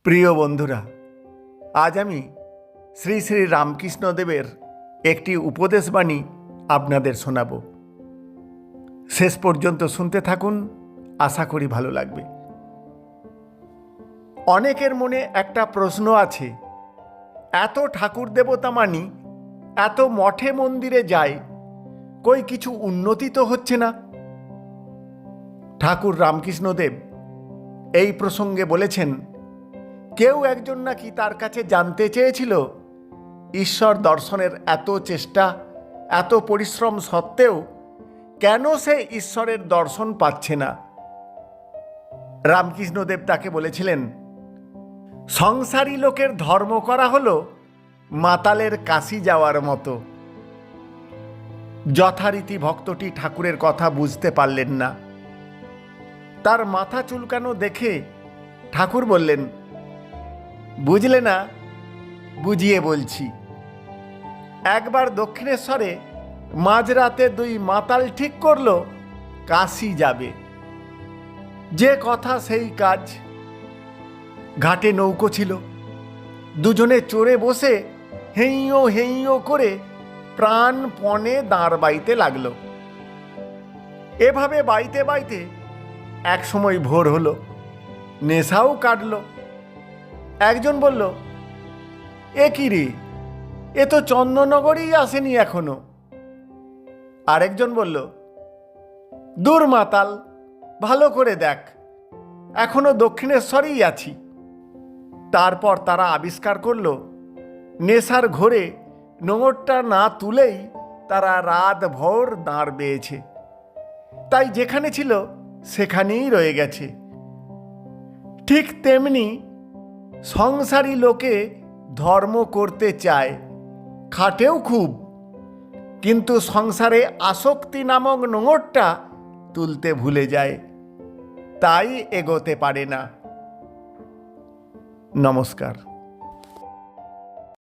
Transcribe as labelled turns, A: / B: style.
A: প্রিয় বন্ধুরা, আজ আমি শ্রী শ্রী রামকৃষ্ণদেবের একটি উপদেশবাণী আপনাদের শোনাব। শেষ পর্যন্ত শুনতে থাকুন, আশা করি ভালো লাগবে। অনেকের মনে একটা প্রশ্ন আছে, এত ঠাকুর দেবতা মানি, এত মঠে মন্দিরে যাই, কই কিছু উন্নতি তো হচ্ছে না। ঠাকুর রামকৃষ্ণদেব এই প্রসঙ্গে বলেছেন, কেউ একজন নাকি তার কাছে জানতে চেয়েছিল, ঈশ্বর দর্শনের এত চেষ্টা, এত পরিশ্রম সত্ত্বেও কেন সে ঈশ্বরের দর্শন পাচ্ছে না। রামকৃষ্ণদেব তাকে বলেছিলেন, সংসারী লোকের ধর্ম করা হলো মাতালের কাশি যাওয়ার মতো। যথারীতি ভক্তটি ঠাকুরের কথা বুঝতে পারলেন না। তার মাথা চুলকানো দেখে ঠাকুর বললেন, বুঝলে না, বুঝিয়ে বলছি। একবার দক্ষিণেশ্বরে মাঝরাতে দুই মাতাল ঠিক করলো কাশি যাবে। যে কথা সেই কাজ। ঘাটে নৌকো ছিল, দুজনে চড়ে বসে হেঁইয়ো হেঁইয়ো করে প্রাণপণে দাঁড় বাইতে লাগলো। এভাবে বাইতে বাইতে এক সময় ভোর হলো, নেশাও কাটলো। একজন বলল, এ কি রে, এ তো চন্দননগরেই আসেনি এখনো। আরেকজন বলল, দূর মাতাল, ভালো করে দেখ, এখনো দক্ষিণেশ্বরেই আছি। তারপর তারা আবিষ্কার করল, নেশার ঘোরে নোঙরটা না তুলেই তারা রাত ভোর দাঁড় বেয়েছে, তাই যেখানে ছিল সেখানেই রয়ে গেছে। ঠিক তেমনি সংসারী লোকে ধর্ম করতে চায়, খাটেও খুব, কিন্তু সংসারে আসক্তি নামক নোঙরটা তুলতে ভুলে যায়, তাই এগোতে পারে না। নমস্কার।